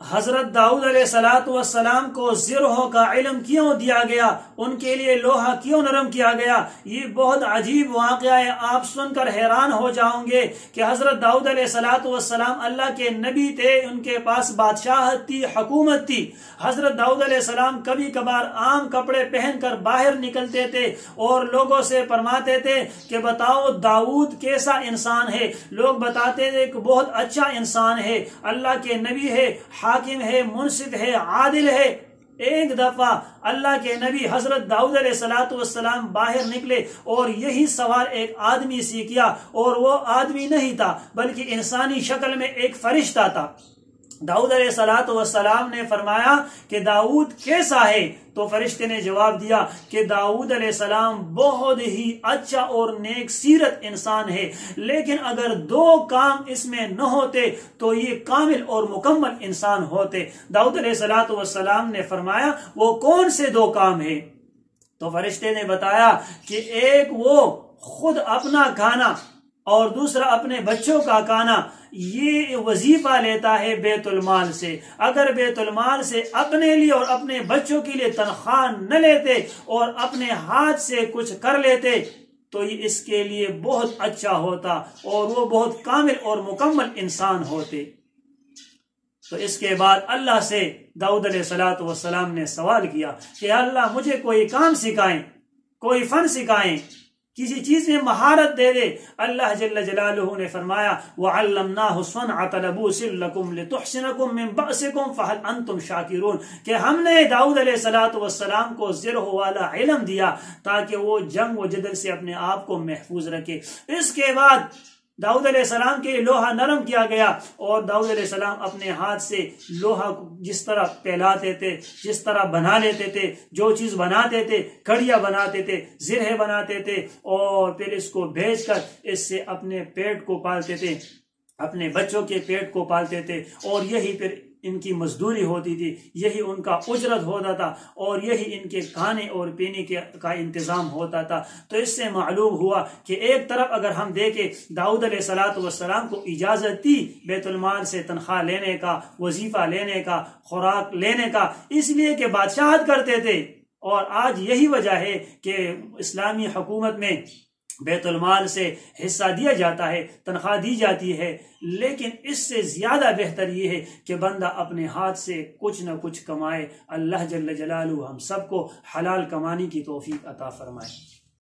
حضرت داؤد علیہ السلام کو زرہ کا علم کیوں دیا گیا، ان کے لیے لوہا کیوں نرم کیا گیا، یہ بہت عجیب واقعہ ہے۔ آپ سن کر حیران ہو جاؤں گے کہ حضرت داؤد علیہ السلام اللہ کے نبی تھے، ان کے پاس بادشاہت تھی، حکومت تھی۔ حضرت داؤد علیہ السلام کبھی کبھار عام کپڑے پہن کر باہر نکلتے تھے اور لوگوں سے فرماتے تھے کہ بتاؤ داؤد کیسا انسان ہے۔ لوگ بتاتے تھے کہ بہت اچھا انسان ہے، اللہ کے نبی ہے، حاکم ہے، منصف ہے، عادل ہے۔ ایک دفعہ اللہ کے نبی حضرت داؤد علیہ السلام باہر نکلے اور یہی سوال ایک آدمی سے کیا، اور وہ آدمی نہیں تھا بلکہ انسانی شکل میں ایک فرشتہ تھا۔ داؤد علیہ السلام نے فرمایا کہ داؤد کیسا ہے؟ تو فرشتے نے جواب دیا کہ داؤد علیہ السلام بہت ہی اچھا اور نیک سیرت انسان ہے، لیکن اگر دو کام اس میں نہ ہوتے تو یہ کامل اور مکمل انسان ہوتے۔ داؤد علیہ السلام نے فرمایا وہ کون سے دو کام ہیں؟ تو فرشتے نے بتایا کہ ایک وہ خود اپنا کھانا اور دوسرا اپنے بچوں کا کھانا، یہ وظیفہ لیتا ہے بیت المال سے۔ اگر بیت المال سے اپنے لیے اور اپنے بچوں کے لیے تنخواہ نہ لیتے اور اپنے ہاتھ سے کچھ کر لیتے تو یہ اس کے لیے بہت اچھا ہوتا اور وہ بہت کامل اور مکمل انسان ہوتے۔ تو اس کے بعد اللہ سے داؤد علیہ السلام نے سوال کیا کہ اللہ مجھے کوئی کام سکھائیں، کوئی فن سکھائیں، کسی چیز میں مہارت دے دے۔ اللہ جل جلالہ نے فرمایا وَعَلَّمْنَاهُ صَنْعَةَ لَبُوسٍ لَكُمْ لِتُحْسِنَكُمْ مِنْ بَأْسِكُمْ فَهَلْ أَنْتُمْ شَاكِرُونَ، کہ ہم نے داؤد علیہ السلام کو زرہ والا علم دیا تاکہ وہ جنگ و جدل سے اپنے آپ کو محفوظ رکھے۔ اس کے بعد داؤد علیہ السلام کے لوہا نرم کیا گیا اور داؤد علیہ السلام اپنے ہاتھ سے لوہا جس طرح پھیلاتے تھے، جس طرح بنا لیتے تھے، جو چیز بناتے تھے، کڑیاں بناتے تھے، زرہ بناتے تھے، اور پھر اس کو بھیج کر اس سے اپنے پیٹ کو پالتے تھے، اپنے بچوں کے پیٹ کو پالتے تھے، اور یہی پھر ان کی مزدوری ہوتی تھی، یہی ان کا اجرت ہوتا تھا، اور یہی ان کے کھانے اور پینے کا انتظام ہوتا تھا۔ تو اس سے معلوم ہوا کہ ایک طرف اگر ہم دیکھیں داؤد علیہ السلام کو اجازت تھی بیت المال سے تنخواہ لینے کا، وظیفہ لینے کا، خوراک لینے کا، اس لیے کہ بادشاہت کرتے تھے، اور آج یہی وجہ ہے کہ اسلامی حکومت میں بیت المال سے حصہ دیا جاتا ہے، تنخواہ دی جاتی ہے، لیکن اس سے زیادہ بہتر یہ ہے کہ بندہ اپنے ہاتھ سے کچھ نہ کچھ کمائے۔ اللہ جل جلالہ ہم سب کو حلال کمانے کی توفیق عطا فرمائے۔